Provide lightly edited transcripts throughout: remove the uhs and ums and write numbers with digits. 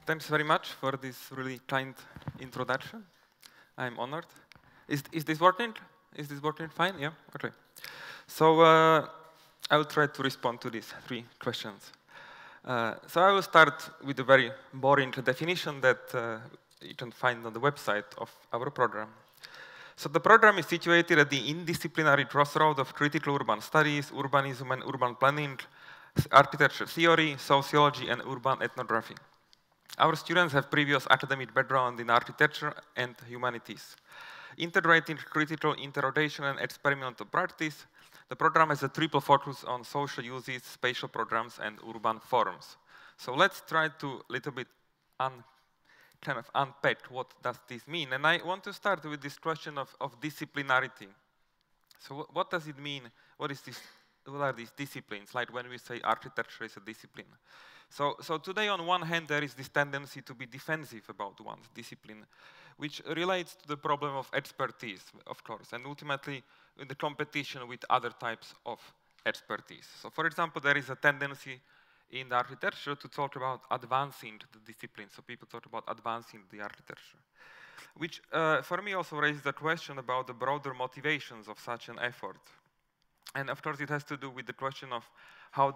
Thanks very much for this really kind introduction. I'm honored. Is this working? Is this working fine? Yeah? Okay. So I will try to respond to these 3 questions. So I will start with a very boring definition that you can find on the website of our program. So the program is situated at the interdisciplinary crossroad of critical urban studies, urbanism and urban planning, architecture theory, sociology, and urban ethnography. Our students have previous academic background in architecture and humanities. Integrating critical interrogation and experimental practice, the program has a triple focus on social uses, spatial programs, and urban forms. So let's try to little bit kind of unpack what does this mean. And I want to start with this question of disciplinarity. So what does it mean? What are these disciplines? Like when we say architecture is a discipline. So today, on one hand, there is this tendency to be defensive about one's discipline, which relates to the problem of expertise, of course, and ultimately in the competition with other types of expertise. So for example, there is a tendency in the architecture to talk about advancing the discipline. So people talk about advancing the architecture, which for me also raises a question about the broader motivations of such an effort. And of course, it has to do with the question of how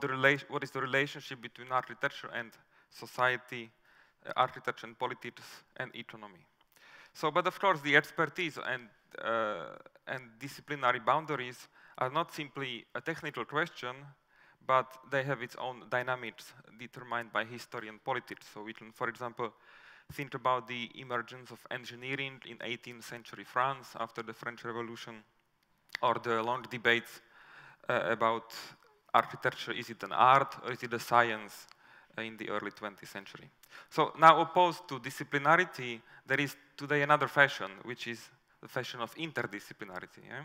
what is the relationship between architecture and society, architecture and politics and economy. So, but of course, the expertise and disciplinary boundaries are not simply a technical question, but they have its own dynamics determined by history and politics. So we can, for example, think about the emergence of engineering in 18th century France after the French Revolution, or the long debates about architecture. Is it an art or is it a science in the early 20th century? So now, opposed to disciplinarity, there is today another fashion, which is the fashion of interdisciplinarity. Yeah?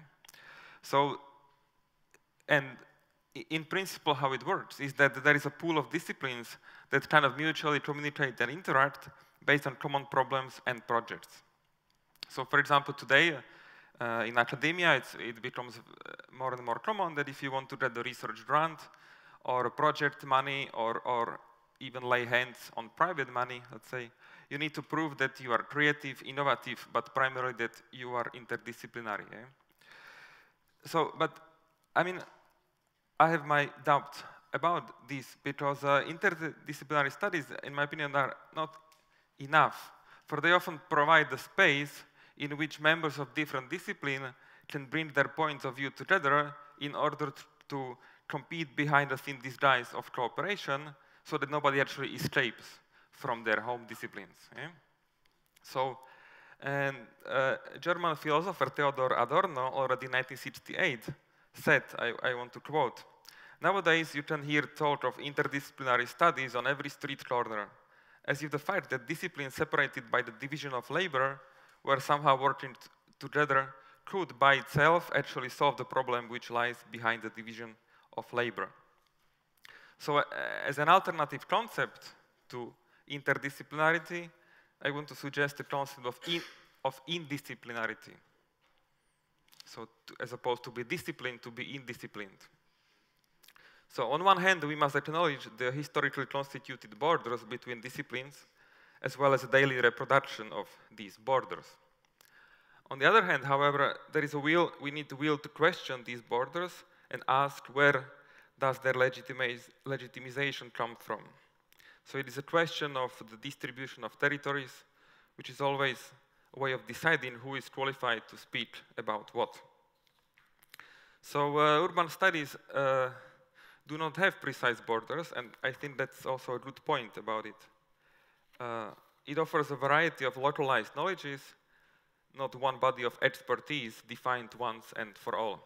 So, and in principle, how it works is that there is a pool of disciplines that kind of mutually communicate and interact based on common problems and projects. So for example, today, in academia, it becomes more and more common that if you want to get a research grant or project money or even lay hands on private money, let's say, you need to prove that you are creative, innovative, but primarily that you are interdisciplinary. Eh? So, but I mean, I have my doubt about this because interdisciplinary studies, in my opinion, are not enough, for they often provide the space in which members of different disciplines can bring their points of view together in order to compete behind a thin disguise of cooperation so that nobody actually escapes from their home disciplines. Eh? So, and German philosopher Theodor Adorno, already in 1968, said, I want to quote, "Nowadays you can hear talk of interdisciplinary studies on every street corner, as if the fact that disciplines separated by the division of labor were somehow working together could by itself actually solve the problem which lies behind the division of labor." So as an alternative concept to interdisciplinarity, I want to suggest the concept of indisciplinarity. So as opposed to be disciplined, to be indisciplined. So on one hand, we must acknowledge the historically constituted borders between disciplines, as well as the daily reproduction of these borders. On the other hand, however, there is we need the will to question these borders and ask where does their legitimization come from. So it is a question of the distribution of territories, which is always a way of deciding who is qualified to speak about what. So urban studies do not have precise borders, and I think that's also a good point about it. It offers a variety of localized knowledges, not one body of expertise defined once and for all.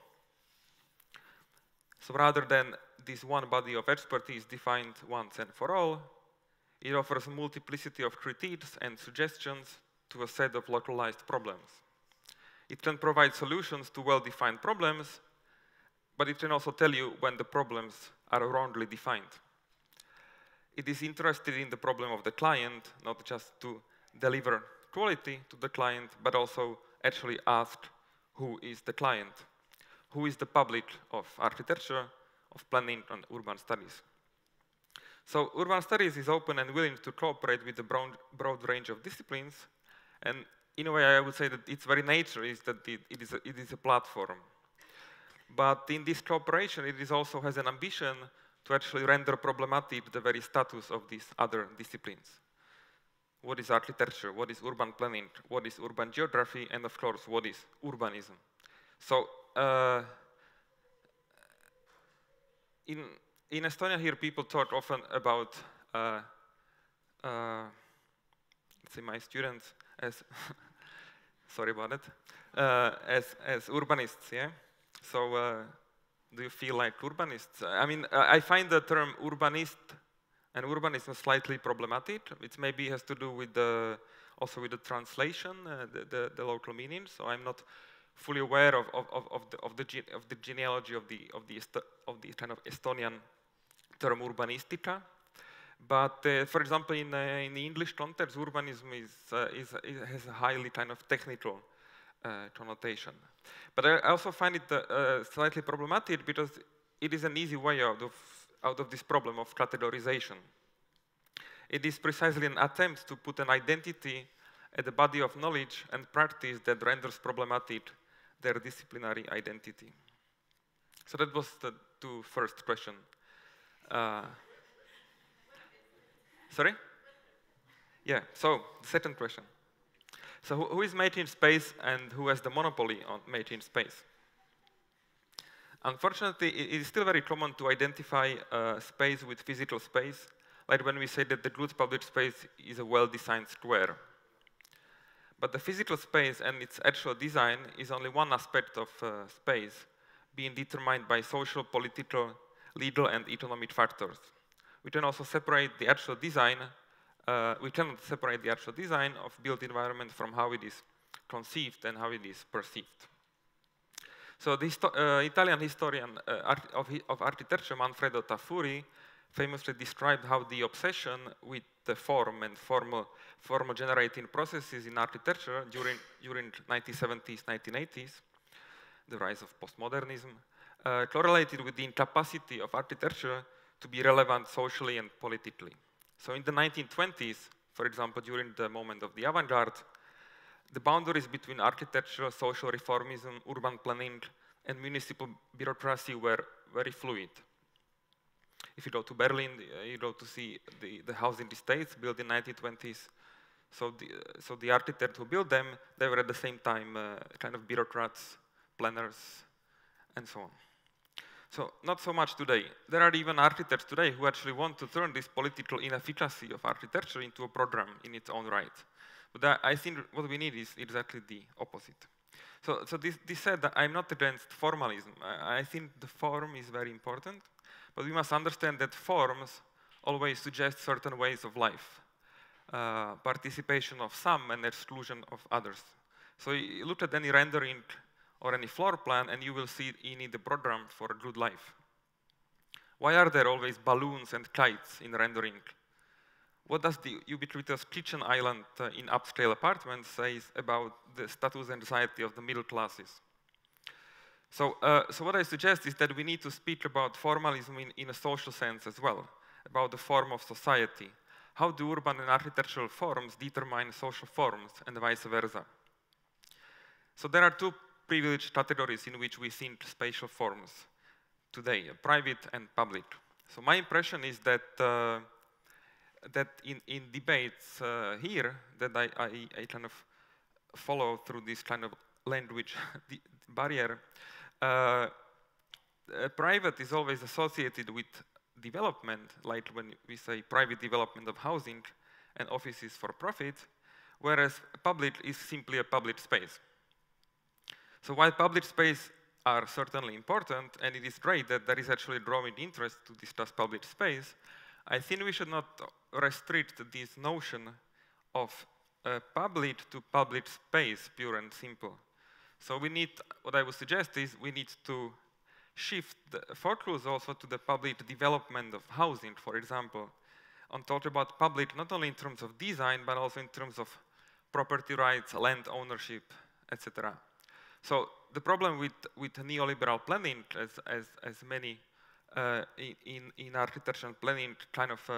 So rather than this one body of expertise defined once and for all, it offers a multiplicity of critiques and suggestions to a set of localized problems. It can provide solutions to well-defined problems, but it can also tell you when the problems are wrongly defined. It is interested in the problem of the client, not just to deliver quality to the client, but also actually ask who is the client, who is the public of architecture, of planning and urban studies. So urban studies is open and willing to cooperate with a broad range of disciplines, and in a way I would say that its very nature is that it is a platform. But in this cooperation, it is also has an ambition to actually render problematic the very status of these other disciplines. What is architecture? What is urban planning? What is urban geography? And of course, what is urbanism? So in Estonia here, people talk often about, let's say my students as, sorry about it, as urbanists, yeah? So do you feel like urbanists? I mean, I find the term urbanist and urbanism slightly problematic. It maybe has to do with also with the translation, the local meaning. So I'm not fully aware of the genealogy of the kind of Estonian term urbanistica. But for example, in the English context, urbanism has a highly kind of technical connotation. But I also find it slightly problematic because it is an easy way out of this problem of categorization. It is precisely an attempt to put an identity at the body of knowledge and practice that renders problematic their disciplinary identity. So that was the two first questions. Sorry? Yeah, so the second question. So who is making space and who has the monopoly on making space? Unfortunately, it is still very common to identify space with physical space, like when we say that the good public space is a well-designed square. But the physical space and its actual design is only one aspect of space, being determined by social, political, legal, and economic factors. We can also separate the actual design. We cannot separate the actual design of built environment from how it is conceived and how it is perceived. So the Italian historian of architecture, Manfredo Tafuri, famously described how the obsession with the form and formal generating processes in architecture during 1970s, 1980s, the rise of postmodernism, correlated with the incapacity of architecture to be relevant socially and politically. So in the 1920s, for example, during the moment of the avant-garde, the boundaries between architecture, social reformism, urban planning, and municipal bureaucracy were very fluid. If you go to Berlin, you go to see the housing estates built in the 1920s. So the architects who built them, they were at the same time kind of bureaucrats, planners, and so on. So not so much today. There are even architects today who actually want to turn this political inefficacy of architecture into a program in its own right. But I think what we need is exactly the opposite. So this said, that I'm not against formalism. I think the form is very important, but we must understand that forms always suggest certain ways of life, participation of some and exclusion of others. So you look at any rendering or any floor plan, and you will see you need a program for a good life. Why are there always balloons and kites in rendering? What does the ubiquitous kitchen island in upscale apartments say about the status and anxiety of the middle classes? So what I suggest is that we need to speak about formalism in a social sense as well, about the form of society. How do urban and architectural forms determine social forms and vice versa? So there are two privileged categories in which we think spatial forms today, private and public. So my impression is that that in debates here that I kind of follow through this kind of language barrier, private is always associated with development, like when we say private development of housing and offices for profit, whereas public is simply a public space. So while public space are certainly important, and it is great that there is actually a growing interest to discuss public space, I think we should not restrict this notion of public to public space, pure and simple. So we need, what I would suggest is we need to shift the focus also to the public development of housing, for example, and talk about public not only in terms of design, but also in terms of property rights, land ownership, etc. So the problem with neoliberal planning, as many in architecture and planning kind of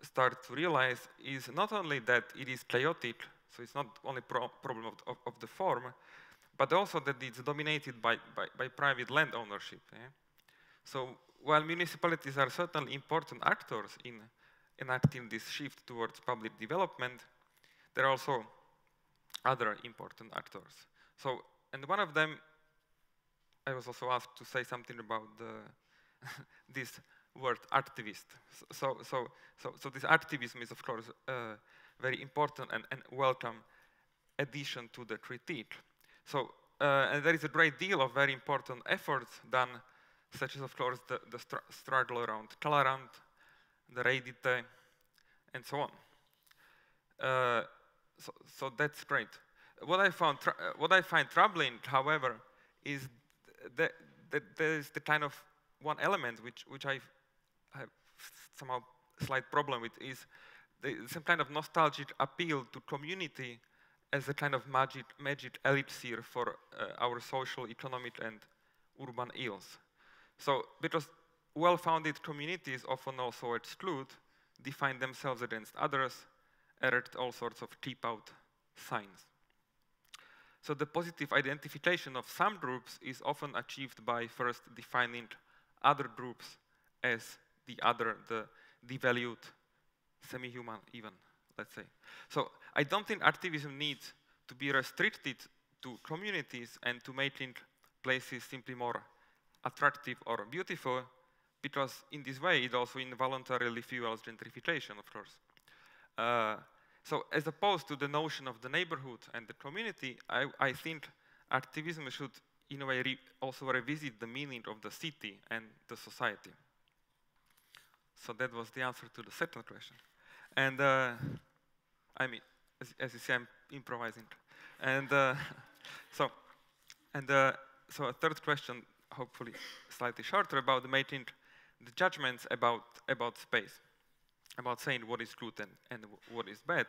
start to realize is not only that it is chaotic, so it's not only problem of the form, but also that it's dominated by private land ownership. Yeah? So while municipalities are certainly important actors in enacting this shift towards public development, there are also other important actors. So, and one of them, I was also asked to say something about this word activist. So this activism is, of course, very important and welcome addition to the critique. So, and there is a great deal of very important efforts done, such as, of course, the struggle around Kalarand, the Reidite, and so on. So that's great. What I find troubling, however, is that there is the kind of one element which I have somehow slight problem with is some kind of nostalgic appeal to community as a kind of magic elixir for our social, economic, and urban ills. So, because well-founded communities often also exclude, define themselves against others, erect all sorts of keep-out signs. So the positive identification of some groups is often achieved by first defining other groups as the devalued, semi-human even, let's say. So I don't think activism needs to be restricted to communities and to making places simply more attractive or beautiful, because in this way it also involuntarily fuels gentrification, of course. So as opposed to the notion of the neighborhood and the community, I think activism should, in a way, also revisit the meaning of the city and the society. So that was the answer to the second question. And I mean, as you see, I'm improvising. And so a third question, hopefully slightly shorter, about making the judgments about space, about saying what is good and what is bad.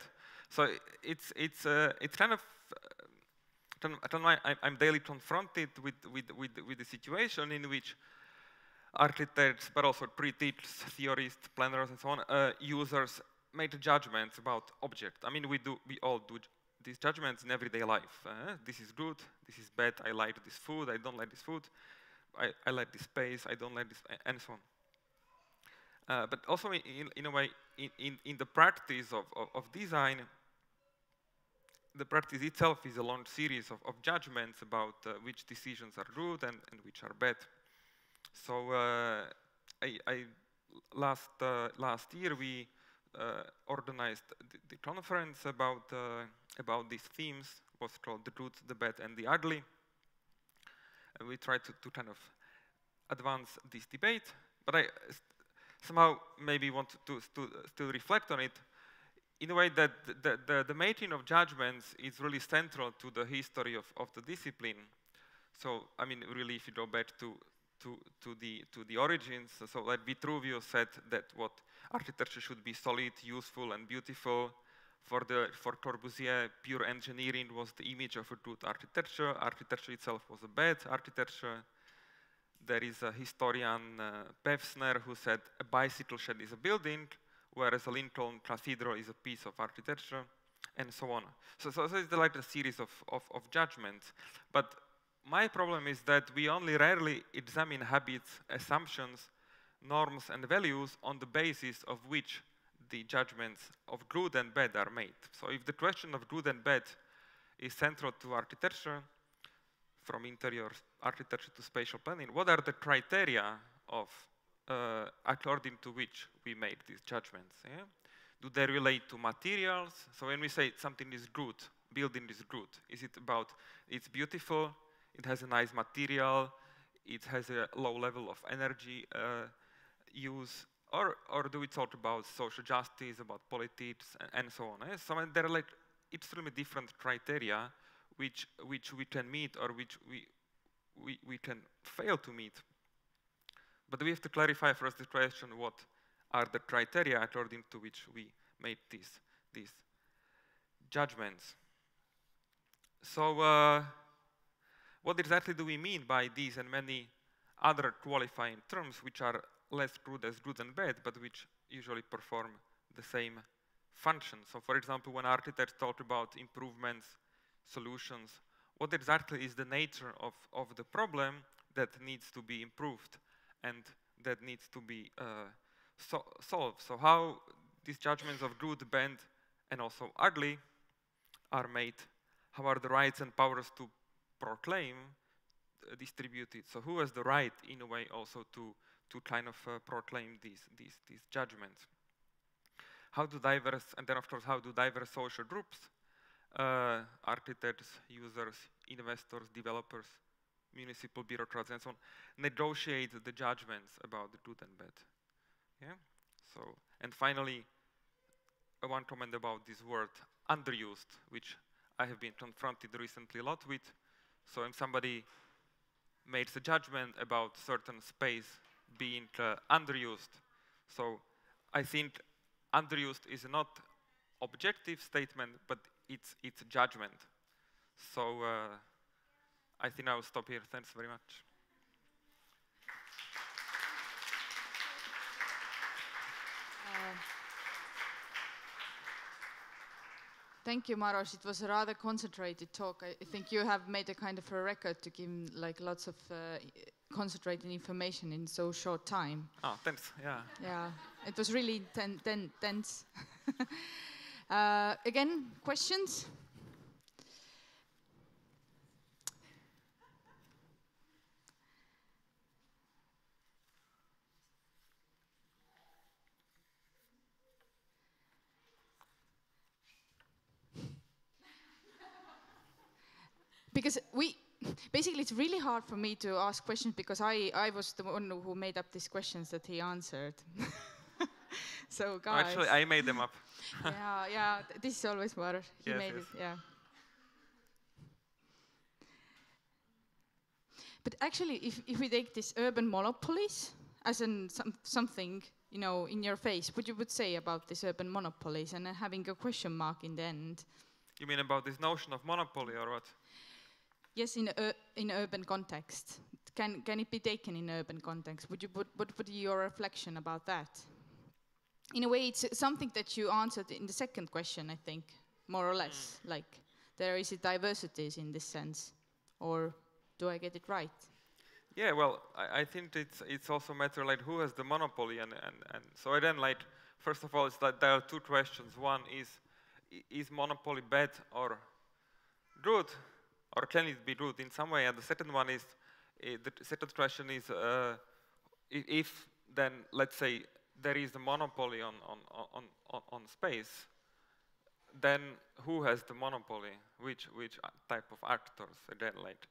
So it's kind of I'm daily confronted with the situation in which architects, but also critics, theorists, planners, and so on, users make judgments about objects. I mean, we all do these judgments in everyday life. This is good, this is bad, I like this food, I don't like this food, I like this space, I don't like this, and so on. But also, in a way, in the practice of design, the practice itself is a long series of judgments about which decisions are good and which are bad. So last year we organized the conference about these themes. It was called The Good, the Bad, and the Ugly. And we tried to kind of advance this debate, but I somehow maybe want to still reflect on it in a way that the making of judgments is really central to the history of the discipline. So, I mean, really, if you go back to the origins, so like Vitruvius said that what architecture should be solid, useful, and beautiful. For Corbusier, pure engineering was the image of a good architecture. Architecture itself was a bad architecture. There is a historian, Pevsner, who said a bicycle shed is a building, whereas a Lincoln Cathedral is a piece of architecture, and so on. So it's like a series of judgments. But my problem is that we only rarely examine habits, assumptions, norms, and values on the basis of which the judgments of good and bad are made. So if the question of good and bad is central to architecture, from interior architecture to spatial planning, what are the criteria according to which we make these judgments? Yeah? Do they relate to materials? So when we say something is good, building is good, is it about it's beautiful, it has a nice material, it has a low level of energy use, or do we talk about social justice, about politics, and so on? So there are like extremely different criteria which we can meet or which we can fail to meet. But we have to clarify first the question: what are the criteria according to which we make these judgments? So what exactly do we mean by these and many other qualifying terms which are less crude as good and bad, but which usually perform the same function. So for example, when architects talk about improvements, solutions, what exactly is the nature of the problem that needs to be improved and that needs to be solved? So how these judgments of good, bad, and also ugly are made? How are the rights and powers to proclaim distributed? So who has the right, in a way, also to kind of proclaim these judgments? How do diverse, and then of course, how do diverse social groups, architects, users, investors, developers, municipal bureaucrats, and so on, negotiate the judgments about the good and bad? Yeah. So, and finally, one comment about this word underused, which I have been confronted recently a lot with. So when somebody makes a judgment about certain space being underused, so I think underused is not objective statement, but it's judgment. So I think I'll stop here. Thanks very much. Thank you, Maros. It was a rather concentrated talk. I think you have made a kind of a record to give like lots of concentrated information in so short time. Oh, thanks. Yeah. Yeah, it was really tense. Again, questions? Because basically it's really hard for me to ask questions because I was the one who made up these questions that he answered. So guys. Actually, I made them up. yeah, this is always Maros. He made yes. it, yeah. But actually, if we take these urban monopolies as something, you know, in your face, what you would say about these urban monopolies and having a question mark in the end? You mean about this notion of monopoly or what? Yes, in urban context. Can it be taken in urban context? What would be your reflection about that? In a way, it's something that you answered in the second question, I think, more or less. Like, there is a diversities in this sense, or do I get it right? Yeah, well, I think it's also a matter like who has the monopoly, and so again, like first of all, it's that there are two questions. One is monopoly bad or good, or can it be good in some way? And the second one is the second question is if then let's say there is a monopoly on space, then who has the monopoly? Which type of actors? Again, like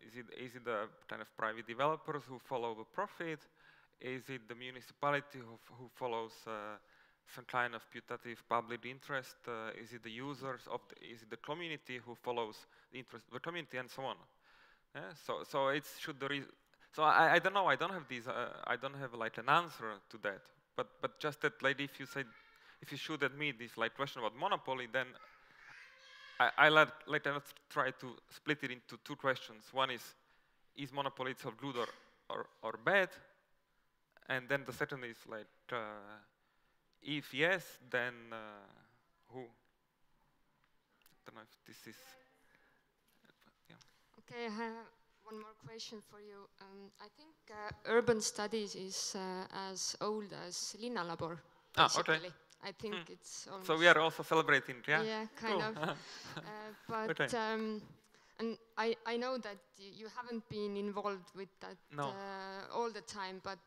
is it the kind of private developers who follow the profit? Is it the municipality who follows some kind of putative public interest? Is it the users is it the community who follows the interest of the community, and so on? Yeah? So it should so I don't know. I don't have these. I don't have like an answer to that. But just that, like, if you should admit this like question about monopoly, then let's try to split it into two questions. One is monopoly itself good or bad? And then the second is like, if yes, then who? I don't know if this is. Yeah. Okay, I have one more question for you. I think urban studies is as old as Linnalabor, basically. Okay. I think it's almost... So we are also celebrating, yeah? Yeah, kind of. But, okay. And I know that you haven't been involved with that all the time, but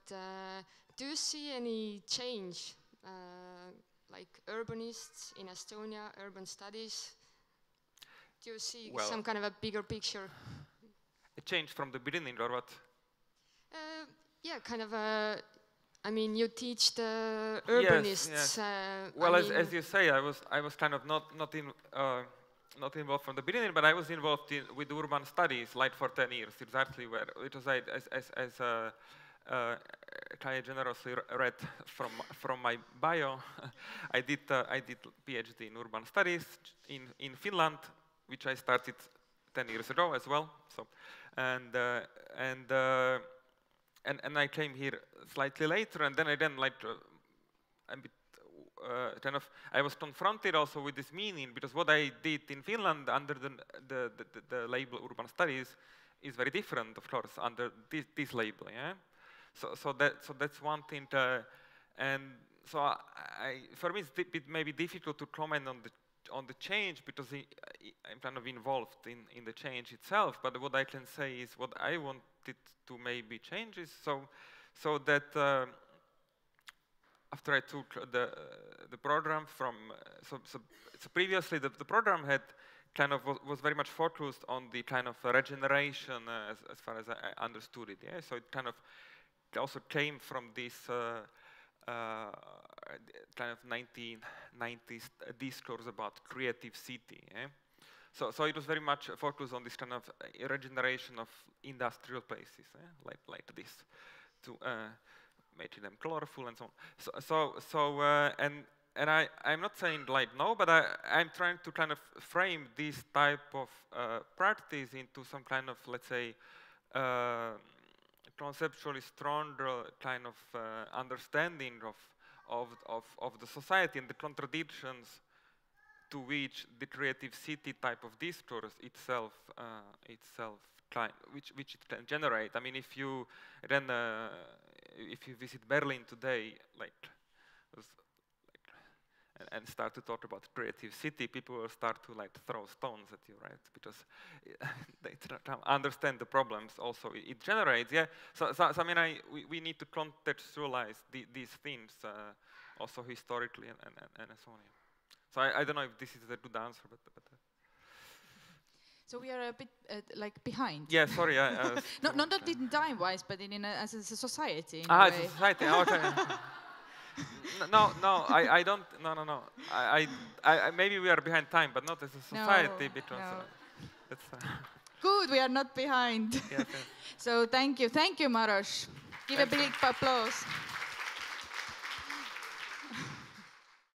do you see any change, like urbanists in Estonia, urban studies? Do you see some kind of a bigger picture? A change from the beginning, or what? Yeah, kind of a... I mean, you teach the urbanists. Yes, yes. Well, as you say, I was kind of not involved from the beginning, but I was involved with urban studies, like for 10 years, exactly where it was as Kai generously read from my bio. I did PhD in urban studies in Finland, which I started 10 years ago as well. So, and I came here slightly later, and then I like a bit kind of I was confronted also with this meaning, because what I did in Finland under the label urban studies is very different, of course, under this label. Yeah. So that's one thing, and so for me it may be difficult to comment on the change, because I'm kind of involved in the change itself. But what I can say is what I wanted to maybe change is so that after I took the program from so previously the program had kind of was very much focused on the kind of regeneration as far as I understood it. Yeah, so it kind of also came from this kind of 1990s discourse about creative city. Yeah? So it was very much focused on this kind of regeneration of industrial places, like this, to making them colorful and so on. And I'm not saying like no, but I'm trying to kind of frame this type of practice into some kind of, let's say, conceptually stronger kind of understanding of the society and the contradictions to which the creative city type of discourse itself which it can generate. I mean, if you visit Berlin today, and start to talk about creative city, people will start to throw stones at you, right? Because they understand the problems also it generates. Yeah. So I mean, we need to contextualize these things also historically and so on. Yeah. So I don't know if this is a good answer, but so we are a bit behind. Yeah, sorry. Not in time-wise, but as a society. As a society. Okay. No, I don't. No. I maybe we are behind time, but not as a society, because it's good. We are not behind. Yes. So thank you, Maros. Give a big applause.